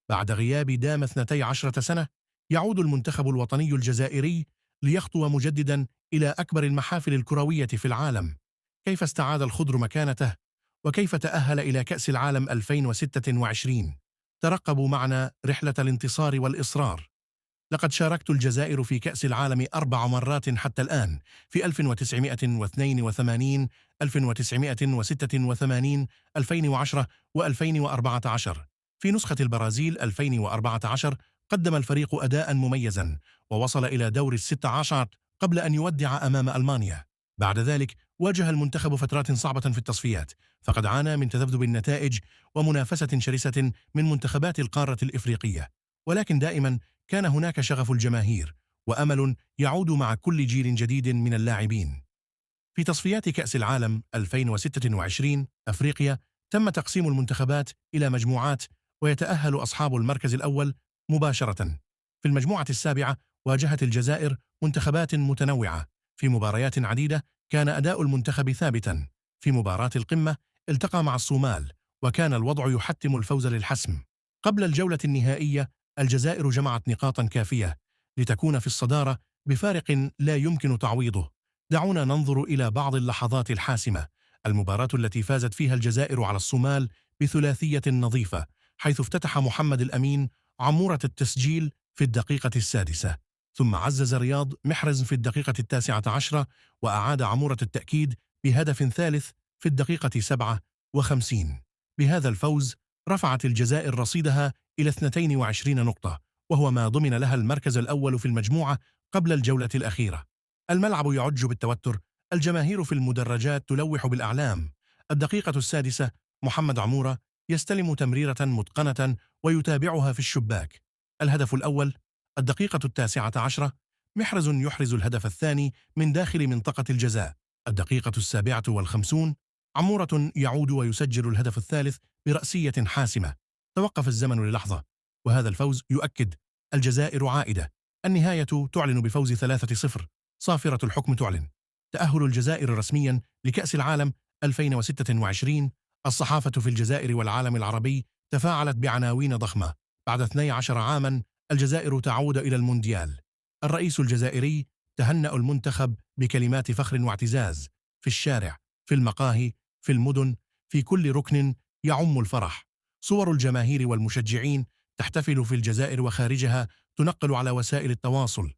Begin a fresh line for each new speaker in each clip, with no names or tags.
بعد غياب دام 12 سنة، يعود المنتخب الوطني الجزائري ليخطو مجددا إلى أكبر المحافل الكروية في العالم. كيف استعاد الخضر مكانته؟ وكيف تأهل إلى كأس العالم 2026؟ ترقبوا معنا رحلة الانتصار والإصرار. لقد شاركت الجزائر في كأس العالم 4 مرات حتى الآن، في 1982، 1986، 2010 و2014. في نسخة البرازيل 2014 قدم الفريق أداء مميزا ووصل إلى دور ال16 قبل أن يودع أمام ألمانيا. بعد ذلك واجه المنتخب فترات صعبة في التصفيات، فقد عانى من تذبذب النتائج ومنافسة شرسة من منتخبات القارة الإفريقية، ولكن دائما كان هناك شغف الجماهير وأمل يعود مع كل جيل جديد من اللاعبين. في تصفيات كأس العالم 2026 أفريقيا، تم تقسيم المنتخبات إلى مجموعات، ويتأهل أصحاب المركز الأول مباشرة. في المجموعة السابعة واجهت الجزائر منتخبات متنوعة في مباريات عديدة، كان أداء المنتخب ثابتا. في مباراة القمة التقى مع الصومال، وكان الوضع يحتم الفوز للحسم. قبل الجولة النهائية الجزائر جمعت نقاطا كافية لتكون في الصدارة بفارق لا يمكن تعويضه. دعونا ننظر إلى بعض اللحظات الحاسمة. المباراة التي فازت فيها الجزائر على الصومال بثلاثية نظيفة، حيث افتتح محمد الأمين عمورة التسجيل في الدقيقة السادسة، ثم عزز رياض محرز في الدقيقة ال19، وأعاد عمورة التأكيد بهدف ثالث في الدقيقة 57. بهذا الفوز رفعت الجزائر رصيدها إلى 22 نقطة، وهو ما ضمن لها المركز الأول في المجموعة قبل الجولة الأخيرة. الملعب يعج بالتوتر، الجماهير في المدرجات تلوح بالأعلام. الدقيقة السادسة محمد عمورة يستلم تمريرة متقنة ويتابعها في الشباك. الهدف الأول. الدقيقة ال19 محرز يحرز الهدف الثاني من داخل منطقة الجزاء. الدقيقة ال57 عمورة يعود ويسجل الهدف الثالث برأسية حاسمة. توقف الزمن للحظة، وهذا الفوز يؤكد الجزائر عائدة. النهاية تعلن بفوز 3-0. صافرة الحكم تعلن تأهل الجزائر رسميا لكأس العالم 2026. الصحافة في الجزائر والعالم العربي تفاعلت بعناوين ضخمة. بعد 12 عاما الجزائر تعود إلى المونديال. الرئيس الجزائري تهنأ المنتخب بكلمات فخر واعتزاز. في الشارع، في المقاهي، في المدن، في كل ركن يعم الفرح. صور الجماهير والمشجعين تحتفل في الجزائر وخارجها تنقل على وسائل التواصل.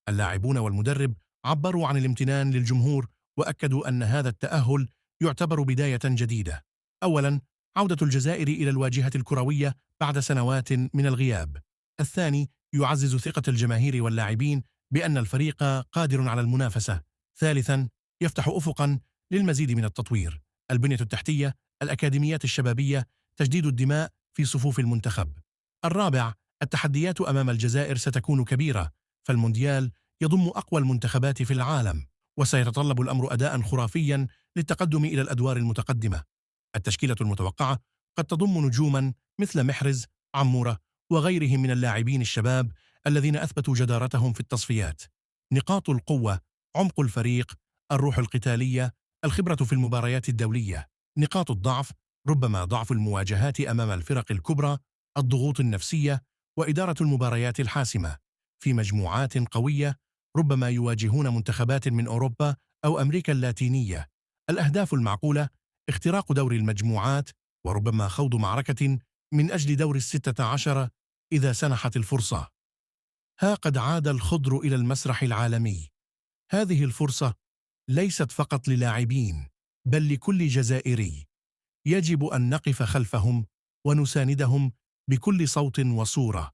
اللاعبون والمدرب عبروا عن الامتنان للجمهور، وأكدوا أن هذا التأهل يعتبر بداية جديدة. أولاً، عودة الجزائر إلى الواجهة الكروية بعد سنوات من الغياب. الثاني، يعزز ثقة الجماهير واللاعبين بأن الفريق قادر على المنافسة. ثالثاً، يفتح أفقاً للمزيد من التطوير. البنية التحتية، الأكاديميات الشبابية، تجديد الدماء في صفوف المنتخب. الرابع، التحديات أمام الجزائر ستكون كبيرة، فالمونديال يضم أقوى المنتخبات في العالم، وسيتطلب الأمر أداء خرافيا للتقدم إلى الأدوار المتقدمة. التشكيلة المتوقعة قد تضم نجوما مثل محرز، عمورة، وغيرهم من اللاعبين الشباب الذين أثبتوا جدارتهم في التصفيات. نقاط القوة: عمق الفريق، الروح القتالية، الخبرة في المباريات الدولية. نقاط الضعف: ربما ضعف المواجهات أمام الفرق الكبرى، الضغوط النفسية، وإدارة المباريات الحاسمة. في مجموعات قوية ربما يواجهون منتخبات من أوروبا أو أمريكا اللاتينية. الأهداف المعقولة: اختراق دور المجموعات، وربما خوض معركة من أجل دور ال16 إذا سنحت الفرصة. ها قد عاد الخضر إلى المسرح العالمي. هذه الفرصة ليست فقط للاعبين، بل لكل جزائري. يجب أن نقف خلفهم ونساندهم بكل صوت وصورة.